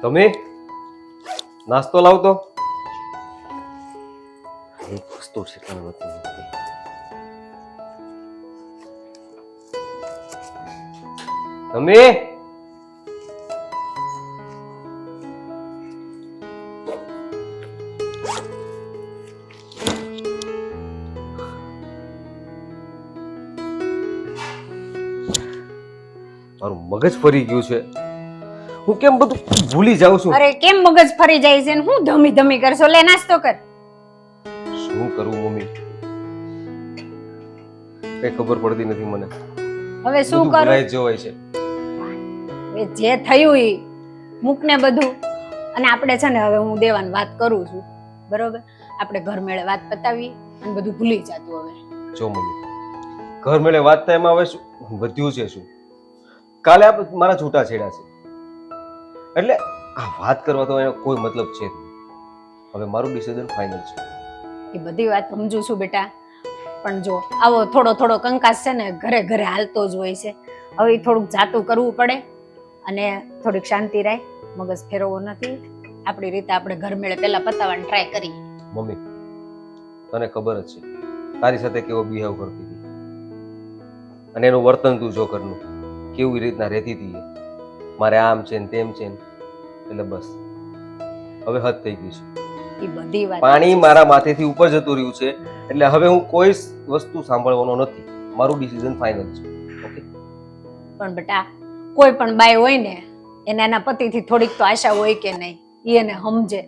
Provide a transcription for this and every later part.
તમે નાસ્તો લાવતો એક વસ્તુ છે પણ નથી તમે મારું મગજ ફરી ગયું છે. હું કેમ બધું ભૂલી જાઉં છું? અરે કેમ મગજ ફરી જાય છે ને હું ધમી ધમી કરશો? લે નાસ્તો કર. શું કરું મમ્મી, કઈ ખબર પડતી નથી મને. હવે શું બધું કરું? ભૂલાઈ જ જવાય છે. હવે જે થયું ઈ મૂક ને બધું. અને આપણે છે ને હવે હું દેવાની વાત કરું છું, બરોબર? આપણે ઘર મેળે વાત પતાવીએ અને બધું ભૂલી જાતું હવે. જો મમ્મી, ઘર મેળે વાત થાય એમાં હવે શું વધ્યું છે? શું કાલે મારા છૂટા છેડા છે એટલે આ વાત કરવા તો એનો કોઈ મતલબ છે જ નહીં. હવે મારું ડિસિઝન ફાઇનલ છે. એ બધી વાત સમજુ છું બેટા, પણ જો આવો થોડો થોડો કંકાસ છે ને ઘરે ઘરે હાલતો જ હોય છે. હવે થોડુંક જાતું કરવું પડે અને થોડીક શાંતિ રહે, મગજ ફેરવવો નથી. આપણી રીતે આપણે ઘર મેળે પહેલા પતાવવાની ટ્રાય કરીએ. મમ્મી, તને ખબર જ છે તારી સાથે કેવો બિહેવ કરતી હતી અને એનું વર્તન તું જો ઘરનું કેવી રીતના રહેતી હતી. મારે આમ છે ને તેમ છે ને, એટલે બસ હવે હદ થઈ ગઈ છે. એ બધી વાત પાણી મારા માથેથી ઉપર જતું રહ્યું છે એટલે હવે હું કોઈ વસ્તુ સાંભળવાનો નથી. મારું ડિસિઝન ફાઇનલ છે. ઓકે? પણ બેટા, કોઈ પણ બાઈ હોય ને એને એના પતિથી થોડીક તો આશા હોય કે નહીં, એ એને સમજે.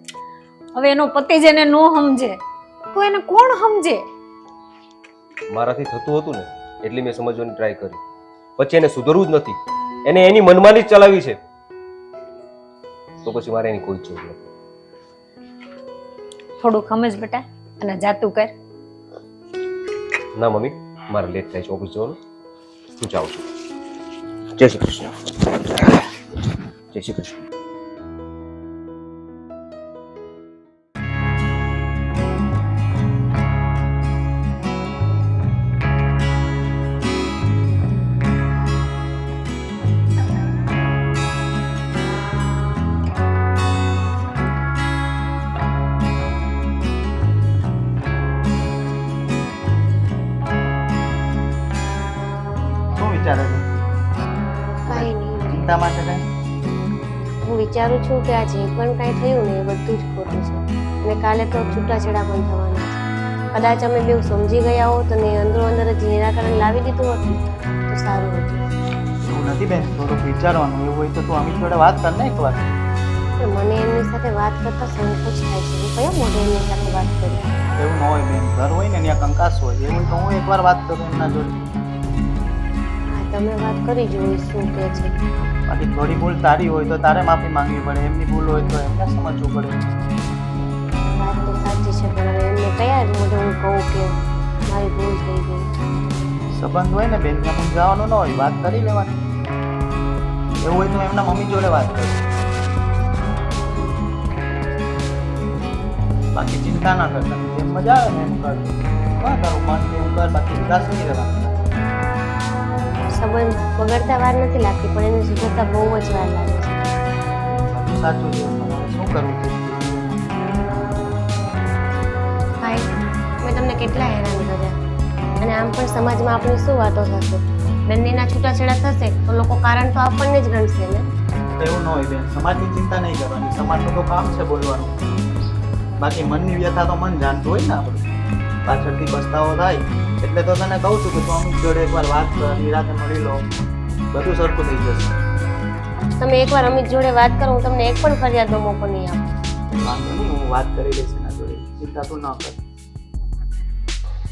હવે એનો પતિ જેને ન સમજે તો એને કોણ સમજે? મારાથી થતું હતું ને એટલી મેં સમજવાની ટ્રાય કરી, પછી એને સુધરવું જ નથી. એને એની મનમાની જ ચલાવી છે, તો પછી મારે એની કોઈ જરૂર નથી. થોડું સમજ બેટા અને જાતું કર. ના મમ્મી, મારે લેટ થાય છે ઓફિસ જવાનું. હું જાઉં છું. જય શ્રી કૃષ્ણ. જય શ્રી કૃષ્ણ. વિચારે છે? કાંઈ નહીં. ચિંતામાં છે કઈ? હું વિચારું છું કે આ જે પણ કાંઈ થયું ને એ બધું જ ખોટું છે અને કાલે તો છૂટાછેડા પણ થવાના છે. કદાચ અમે બેઉ સમજી ગયા હોત અને અંદરો અંદર જ નિરાકરણ લાવી દીધું હોત ને તો સારું હતું. એવું નથી બેન, થોડુંક વિચારવાનું. એવું હોય તો તું અમિત જોડે વાત કર ને એકવાર. પણ મને એમની સાથે વાત કરતા સંકોચ થાય છે. હું કયા મોઢે એમની સાથે વાત કરું? એવું ન હોય બેન, ઘર હોય ને ત્યાં કંકાસ હોય. એવું હોય તો હું એકવાર વાત કરું એમના જોડે. હા, તમે વાત કરી જોઈ શું કહે છે. બાકી થોડી ભૂલ તારી હોય તો તારે માફી માંગવી પડે, એમની ભૂલ હોય તો એમને સમજવું પડે. વાત તો સાચી છે પણ હવે એમને કયા મોઢે હું કહું કે મારી ભૂલ થઈ ગઈ? સંબંધ હોય ને બેન, ત્યાં મૂંઝાવાનું ન હોય, વાત કરી લેવાની. એવું હોય તો એમના મમ્મી જોડે વાત કર. બાકી ચિંતા ના કરતા, જેમ મજા આવે ને એમ કર. હા, તારું મન એવું કર, બાકી ઉદાસ નહીં રહેવાનું. સંબંધ બગડતા વાર નથી લાગતી પણ એને સુધરતા બહુ જ વાર લાગે છે. સાચું છે, તમારે શું કરવું છે? ભાઈ, મેં તમને કેટલા હેરાન કર્યા અને આમ પણ સમાજમાં આપણી શું વાતો થશે? બંનેના છૂટાછેડા થશે તો લોકો કારણ તો આપણને જ ગણશે ને. એવું ન હોય બેન, સમાજની ચિંતા નહીં કરવાની. સમાજનું તો કામ છે બોલવાનું. બાકી મનની વ્યથા તો મન જાણતું હોય ને આપણું. પાછળથી પસ્તાવો થાય એટલે તો તને કહું છું કે તું અમિત જોડે એકવાર વાત કર, નિરાતે મળી લો, બધું સરખું થઈ જશે. તમે એકવાર અમિત જોડે વાત કરો, હું તમને એક પણ ફરિયાદનો મોકો નહીં આપું. વાંધો નહીં, હું વાત કરી લઈશ એના જોડે, ચિંતા તું ન કર.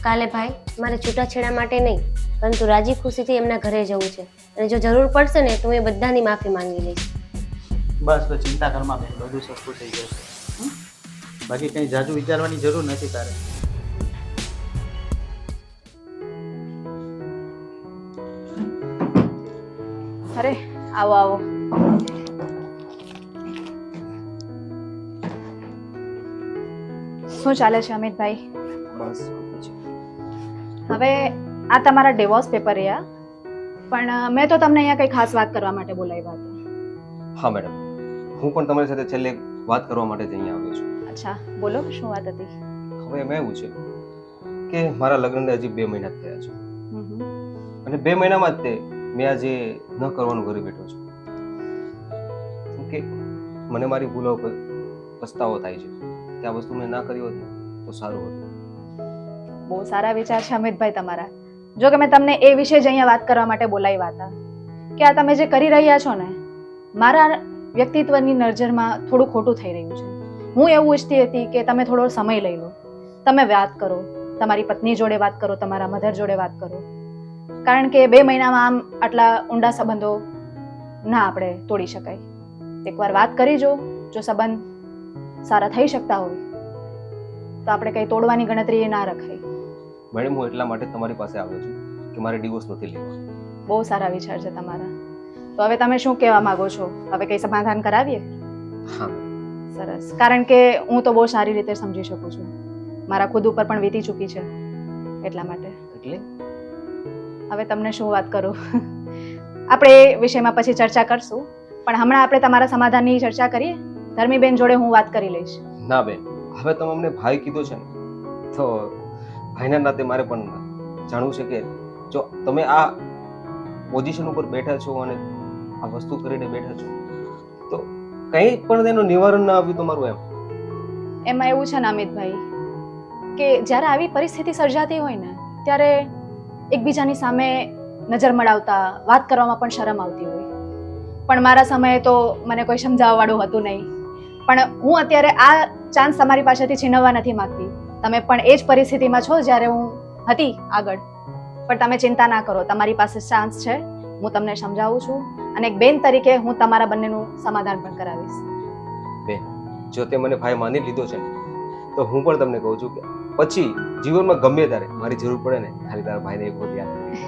કાલે ભાઈ મારે છૂટાછેડા માટે નહીં પરંતુ રાજી ખુશીથી એમના ઘરે જવું છે અને જો જરૂર પડશે ને તો હું એ બધાની માફી માંગી લઈશ. બસ તો ચિંતા કરમાં બેન, બધું સરખું થઈ જશે. બાકી કંઈ જાજુ વિચારવાની જરૂર નથી તારે. અરે આવો આવો. શું ચાલે છે અમિતભાઈ? બસ હવે આ તમારા ડિવોર્સ પેપર રહ્યા, પણ મેં તો તમને અહીંયા કંઈ ખાસ વાત કરવા માટે બોલાવ્યા હતા. હા મેડમ, હું પણ તમારી સાથે છેલ્લે એક વાત કરવા માટે જ અહીંયા આવ્યો છું. અચ્છા બોલો શું વાત હતી? હવે એમાં એવું છે કે મારા લગ્નને હજી 2 મહિના જ થયા છે અને 2 મહિનામાં જ મેં આજે ન કરવાનું ઘરે બેઠો છું. કેમ કે મને મારી ભૂલો પર પસ્તાવો થાય છે કે આ વસ્તુ મેં ના કરી હોત ને તો સારું હતું. બહુ સારા વિચાર છે અમિતભાઈ તમારા. જો કે મેં તમને એ વિશે જ અહીંયા વાત કરવા માટે બોલાવ્યા હતા કે આ તમે જે કરી રહ્યા છો ને મારા વ્યક્તિત્વની નજરમાં થોડું ખોટું થઈ રહ્યું છે. હું એવું ઈચ્છતી હતી કે તમે થોડો સમય લઈ લો, તમે વાત કરો, તમારી પત્ની જોડે વાત કરો, તમારા મધર જોડે વાત કરો, કારણ કે 2 મહિનામાં આમ આટલા ઊંડા સંબંધો ના આપણે તોડી શકાય. એકવાર વાત કરી જો સંબંધ સારા થઈ શકતા હોય તો આપણે કંઈ તોડવાની ગણતરી ના રખાય. મેડમ હું એટલા માટે તમારી પાસે આવ્યો છું કે મારે ડિવોર્સ નથી લેવો. બહુ સારા વિચાર છે તમારા. તો હવે તમે શું કહેવા માંગો છો? હવે કંઈ સમાધાન કરાવીએ? હા સરસ, કારણ કે હું તો બહુ સારી રીતે સમજી શકું છું. મારા ખુદ ઉપર પણ વીતી ચૂકી છે એટલા માટે. એટલે હવે તમને શું વાત કરું, આપણે એ વિષયમાં પછી ચર્ચા કરશું, પણ હમણાં આપણે તમારા સમાધાનની ચર્ચા કરીએ. ધર્મીબેન જોડે હું વાત કરી લઈશ. ના બેન, હવે તમે અમને ભાઈ કીધો છે ને તો ભાઈના નાતે મારે પણ જાણવું છે કે જો તમે આ પોઝિશન ઉપર બેઠા છો અને આ વસ્તુ કરીને બેઠા છો તો કંઈ પણ તેનું નિવારણ ના આવ્યું તમારું એમ. એમાં એવું છે ને અમિતભાઈ કે જ્યારે આવી પરિસ્થિતિ સર્જાતી હોય ને ત્યારે એકબીજાની સામે નજર મળાવતા વાત કરવામાં પણ શરમ આવતી હોય. પણ મારા સમયે તો મને કોઈ સમજાવવાવાળું હતું નહીં. પણ હું અત્યારે આ ચાન્સ તમારી પાસેથી છીનવવા નથી માંગતી. તમે પણ એ જ પરિસ્થિતિમાં છો જ્યારે હું હતી આગળ. પણ તમે ચિંતા ના કરો, તમારી પાસે ચાન્સ છે. હું તમને સમજાવું છું અને એક બેન તરીકે હું તમારા બંનેનું સમાધાન પણ કરાવીશ. બેન, જો તે મને ભાઈ માની લીધો છે ને તો હું પણ તમને કહું છું કે પછી જીવનમાં ગમે ત્યારે મારી જરૂર પડે ને ખાલી તારા ભાઈને એક વખત યાદ કરીશ.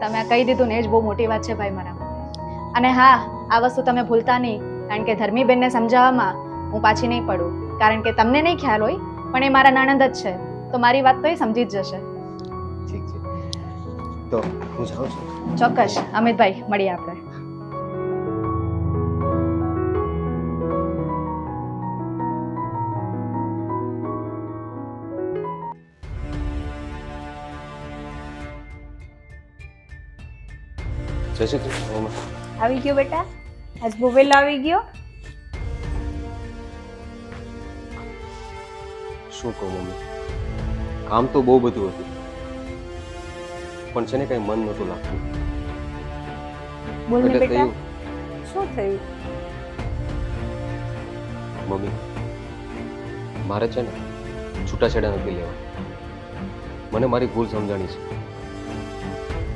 તમે આ કહી દીધું ને એ જ બહુ મોટી વાત છે ભાઈ મારા માટે. અને હા, આ વસ્તુ તમે ભૂલતા નહીં, કારણ કે ધર્મીબેનને સમજાવવામાં હું પાછી નહીં પડું, કારણ કે તમને નહીં ખ્યાલ હોય પણ એ મારા નણંદ જ છે, તો મારી વાત તો એ સમજી જ જશે. ઠીક છે, તો હું જાઉં છું. ચોક્કસ અમિતભાઈ, મળીએ આપણે. જય શ્રી કૃષ્ણ. આવી ગયો બેટા, આજ બહુ વહેલો આવી ગયો. શું કહું મમ્મી, કામ તો બહુ બધું હતું પણ છે ને કઈ મન નહોતું લાગતું. બોલ ને એટલે બેટા, થયું શું થયું? મમ્મી, મારે છે ને છૂટાછેડા નથી લેવા. મને મારી ભૂલ સમજાણી છે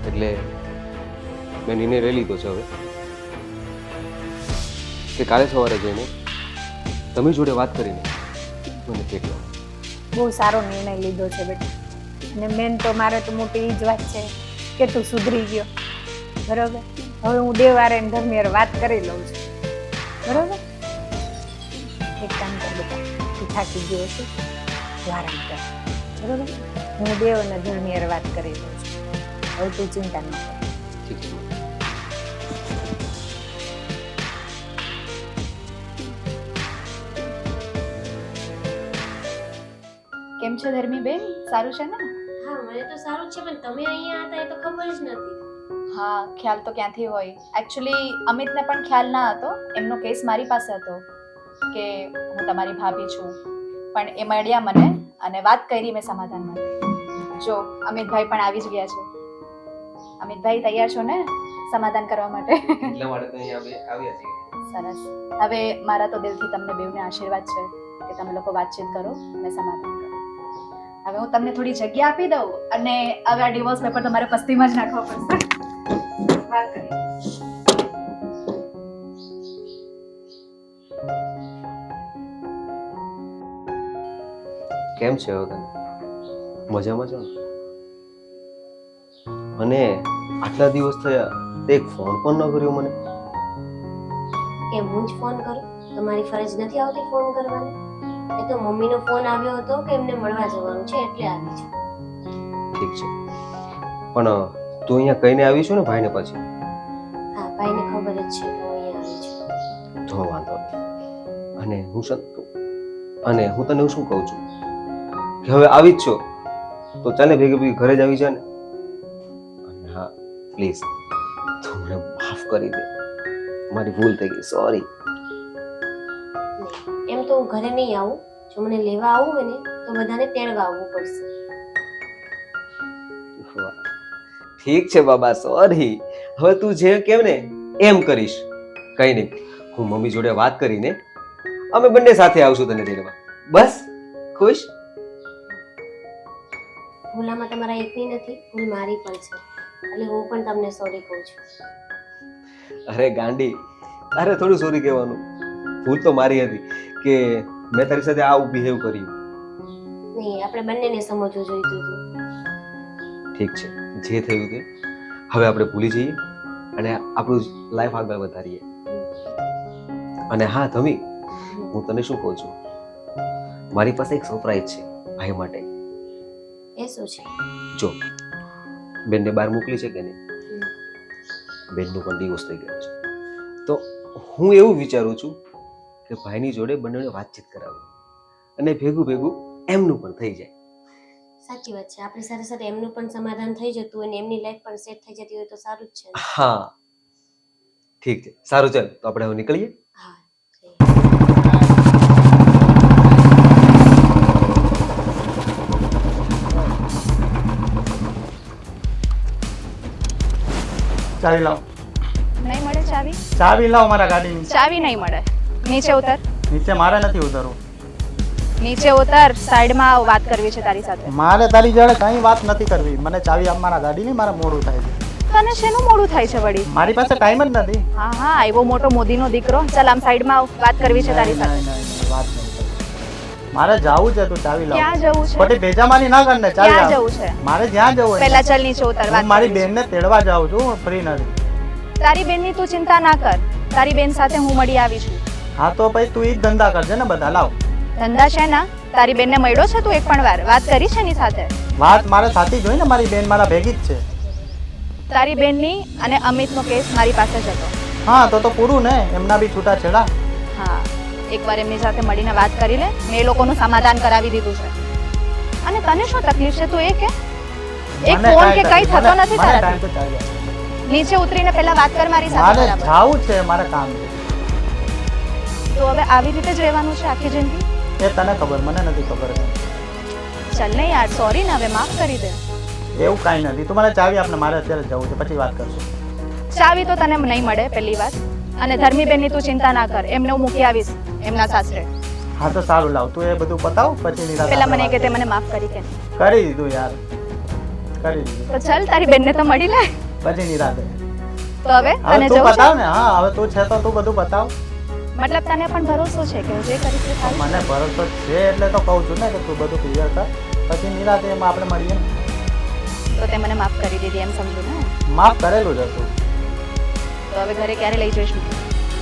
એટલે મેં નિર્ણય લઈ લીધો છે હવે કે કાલે સવારે જઈને તમે જોડે વાત કરીને મને કેક લાવો. બહુ સારો નિર્ણય લીધો છે બેટા. અને મેન તો મારે તો મોટી એ જ વાત છે કે તું સુધરી ગયો. બરોબર, હવે હું દેવારે ને ધર્મીએ વાત કરી લઉં છું. બરોબર, એક કામ કર બેટા, તું થાકી ગયો છે, આરામ કર. બરોબર, હું દેવ અને ધર્મીએ વાત કરી લઉં છું. હવે તું ચિંતા ન કર. ઠીક છે. કેમ છે ધર્મીબેન, સારું છે ને? હા, મને તો સારું જ છે, પણ તમે અહીંયા હતા એ તો ખબર જ નથી. હા, ખ્યાલ તો ક્યાંથી હોય. એકચ્યુઅલી અમિતને પણ ખ્યાલ ના હતો. એમનો કેસ મારી પાસે હતો કે હું તમારી ભાભી છું, પણ એ મળ્યા મને અને વાત કરી મેં સમાધાન માટે. જો અમિતભાઈ પણ આવી જ ગયા છે. અમિતભાઈ તૈયાર છો ને સમાધાન કરવા માટે? એટલા માટે તો અહીંયા આવ્યા છીએ. સરસ. હવે મારા તો દિલથી તમને બેવને આશીર્વાદ છે કે તમે લોકો વાતચીત કરો અને સમાધાન કરો. હવે હું તમને થોડી જગ્યા આપી દઉં અને હવે આ ડિવોર્સ પેપર તમારે પસ્તીમાં જ નાખવા પડશે. વાત કરીએ. કેમ છે હવે તને? મજામાં છો? અને આટલા દિવસ થયા તે એક ફોન પણ ન કર્યો મને. કે હું જ ફોન કરું? તમારી ફરજ નથી આવતી ફોન કરવાની? એ તો મમ્મીનો ફોન આવ્યો હતો કે એમને મળવા જવાનું છે એટલે આવી છું. ઠીક છે, પણ તું અહીંયા કહીને આવી છું ને ભાઈને પછી? હા, ભાઈને ખબર જ છે કે હું અહીંયા આવી છું. તો તો વાંધો નહીં. અને હું તને શું કહું છું કે હવે આવી જ છો તો ચાલે ભેગી ભેગી ઘરે જ આવી જા ને. અને હા પ્લીઝ તું મને માફ કરી દે, મારી ભૂલ થઈ ગઈ, સોરી. એમ તો હું ઘરે નહીં આવું. જો મને લેવા આવું હોય ને તો બધાને તેડવા આવવું પડશે. ઠીક છે બાબા, સોરી. હવે તું જે કેમ ને એમ કરીશ. કઈ નહીં, હું મમ્મી જોડે વાત કરીને અમે બંને સાથે આવશું તને તેડવા. બસ ખુશ? ભૂલ આમાં તમારા એકની નથી, ભૂલ મારી પણ છે. એટલે હું પણ તમને સોરી કહું છું. અરે ગાંડી, તારે થોડું સોરી કહેવાનું. ભૂલ તો મારી હતી કે મેં તારી સાથે આવું બિહેવ કર્યું. નહીં, આપણે બંનેને સમજવું જોઈતું હતું. ઠીક છે, જે થયું તે હવે આપણે ભૂલી જઈએ અને આપણું લાઈફ આગળ વધારીએ. અને હા ધમી, હું તને શું કહું છું, મારી પાસે એક સરપ્રાઈઝ છે ભાઈ માટે. એ શું છે? જો બેનને બહાર મોકલી છે કે નહીં, બેનનું પણ ડિવોર્સ થઈ ગયો છે. તો હું એવું વિચારું છું કે ભાઈની જોડે બંનેને વાતચીત કરાવું અને ભેગું ભેગું એમનું પણ થઈ જાય. સાચી વાત છે. આપણી સાથે સાથે એમનું પણ સમાધાન થઈ જતું હોય અને એમની લાઈફ પણ સેટ થઈ જતી હોય તો સારું જ છે ને. હા ઠીક છે, સારું, ચાલ તો આપણે હવે નીકળીએ. હા, જઈએ. ચાવી લાવ, નહીં મળે ચાવી? ચાવી લાવ મારા ગાડીની. ચાવી નહીં મળે. નીચે ઉતર. નીચે મારે નથી ઉતરવું. નીચે ઉતર, સાઈડમાં આવ, વાત કરવી છે તારી સાથે. મારે તારી જોડે કઈ વાત નથી કરવી. મને ચાવી આપ મારા ગાડીની, મારે મોડું થાય છે. તને શેનું મોડું થાય છે વળી? મારી પાસે ટાઈમ જ નથી. હા હા, આવ્યો મોટો મોદીનો દીકરો. ચાલ આમ સાઈડમાં આવ, વાત કરવી છે તારી સાથે. નહીં, વાત નહીં કરવી. મારે જાવું છે, તું ચાવી લાવ. ક્યાં જવું છે? ખોટી ભેજામાની ના કર ને. ચાવી ક્યાં લાવ. જવું છે? મારે જ્યાં જવું હોય. પહેલા ચાલ નીચે ઉતર, હું વાત મારી કરવી છે. બેનને તેડવા જાઉં છું, હું ફ્રી નથી. તારી બેનની તું ચિંતા ના કર, તારી બેન સાથે હું મળી આવી છું. હા તો ભાઈ તું ઈ જ ધંધા કરજે ને બધા. લાવ ધંધા છે ના? તારી બેનને મળ્યો છે તું એક પણ વાર? વાત કરી છે એની સાથે? વાત મારે સાથી જોઈ ને, મારી બેન મારા ભેગી જ છે. તારી બેનની અને અમિતનો કેસ મારી પાસે જ હતો. હા તો પૂરું ને, એમના બી છૂટા છેડા. હા, એકવાર એમની સાથે મળીને વાત કરી લે. મેં એ લોકોનું સમાધાન કરાવી દીધું છે. અને તને શું તકલીફ છે તું એ કે? એક મને ફોન કે કાંઈ કઈ થતો મને- નથી મને તારાથી? time તો ચાલી જાય. નીચે ઉતરીને પહેલા વાત કર મારી સાથે. મારે બરાબર. જાવું છે, મારે કામ છે. તો હવે આવી રીતે જ રહેવાનું છે આખી જિંદગી? એ તને ખબર, મને નથી ખબર. ચાલ ને યાર, સોરી ને, હવે માફ કરી દે. એવું કાંઈ નથી. તું મને ચાવી આપને, મારે અત્યારે જવું છે, પછી વાત કરશું. ચાવી તો તને નહીં મળે પહેલી વાત. અને ધર્મીબેનની તું ચિંતા ના કર, એમને હું મૂકી આવીશ એમના સાસરે. હા તો સારું, લાવ તું એ બધું પતાવ, પછી નિરાંતે પહેલા મને આપણે કે તે મને માફ કરી કે નહીં. વાત કરી દીધું યાર, કરી દીધું. તો ચાલ તારી બેનને તો મળી લે. પછી નિરાંતે. તો હવે હવે તને તું જવું છે? બતાવ ને. હા હવે તું છે તો તું બધું બતાવ. મતલબ તને પણ ભરોસો છે કે હું જે કરીશ તે સારું? મને ભરોસો છે એટલે તો કહું છું ને કે તું બધું ક્લિયર કર, પછી નિરાંતે એમાં આપણે મળીએ ને. તો તે મને માફ કરી દીધી એમ સમજો ને? માફ કરેલું જ હતું. તો હવે ઘરે ક્યારે લઈ જઈશ?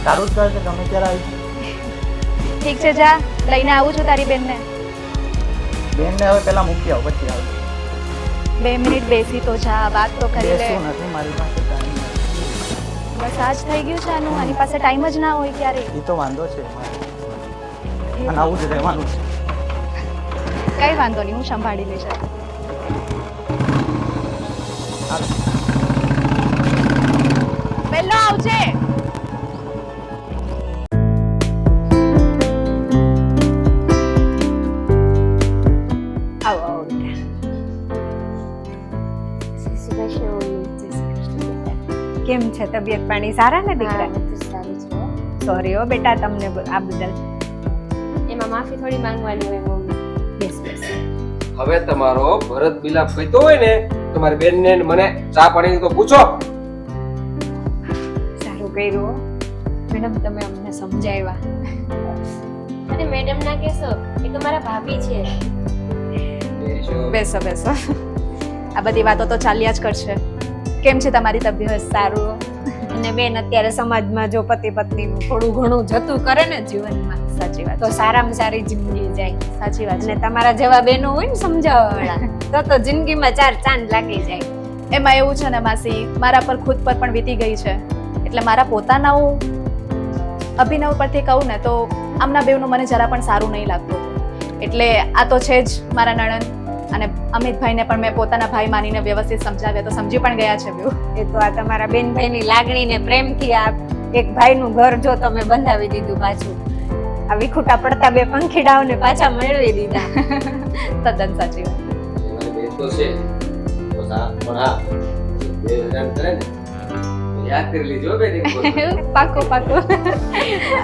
તારું જ કહે છે, ગમે ત્યારે આવી. ઠીક છે, જા લઈને આવું છું તારી બેનને. બેનને હવે પેલા મૂકી આવ, પછી આવ. 2 મિનિટ બેસી તો જા, વાત તો કરી લે. બેસવું નથી, મારી પાસે ટાઈમ નથી. બસ આજ થઈ ગયું છે આનું, આની પાસે ટાઈમ જ ના હોય ક્યારે. એ તો વાંધો છે મારે. અને આવું જ રહેવાનું છે. કઈ વાંધો નહીં, હું સંભાળી લઈશ. હાલો. પહેલો આવજે. આવો આવો બેટા. જય શ્રી કૃષ્ણ મમ્મી. કેમ છે તબિયત પાણી સારા ને હા, દીકરા? બધું સારું છે હો. સોરી હો બેટા તમને આ બદલ. એમાં માફી થોડી માંગવાની હોય મમ્મી. બેસ બેસ. હવે તમારો ભરત બિલાપ કહેતો હોય ને તમારી બેનને ને મને ચા પાણી તો પૂછો. સારું કર્યું હો. મેડમ તમે અમને સમજાવ્યા. અરે મેડમ ના કહેશો, એ તો મારા ભાભી છે. બેસો બેસો. આ બધી વાતો તો ચાલ્યા જ કરશે. કેમ છે તમારી તબિયત? સારું હો. અને બેન અત્યારે સમાજમાં જો પતિ પત્નીનું થોડું ઘણું જતું કરે ને જીવનમાં સાચી વાત તો સારામાં સારી જિંદગી જાય. સાચી વાત અને છે. તમારા જેવા બહેનો હોય ને સમજાવવા વાળા તો જિંદગીમાં 4 ચાંદ લાગી જાય. એમાં એવું છે ને માસી, મારા પર ખુદ પર પણ વીતી ગઈ છે, એટલે મારા પોતાના હું અભિનવ પરથી કહું ને તો આમના બેવનું મને જરા પણ સારું નહીં લાગતું હતું. એટલે આ તો છે જ મારા નણંદ, અને અમિતભાઈને પણ મેં પોતાના ભાઈ માનીને વ્યવસ્થિત સમજાવ્યા તો સમજી પણ ગયા છે બેવ. એ તો આ તમારા બેનભાઈની લાગણીને પ્રેમથી આ એક ભાઈનું ઘર જો તમે બંધાવી દીધું પાછું. આ વિખૂટા પડતા બે પંખીડાઓને પાછા મેળવી દીધા. તદ્દન સાચી વાત. મારી બેન તો છે તો પણ હા બે હેરાન કરે ને તો યાદ કરી લીજો બેન એક વખત. પાકો પાકો.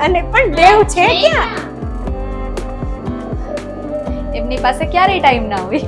અને પણ દેવ છે ક્યાં? એમની પાસે ક્યારેય ટાઈમ ના હોય.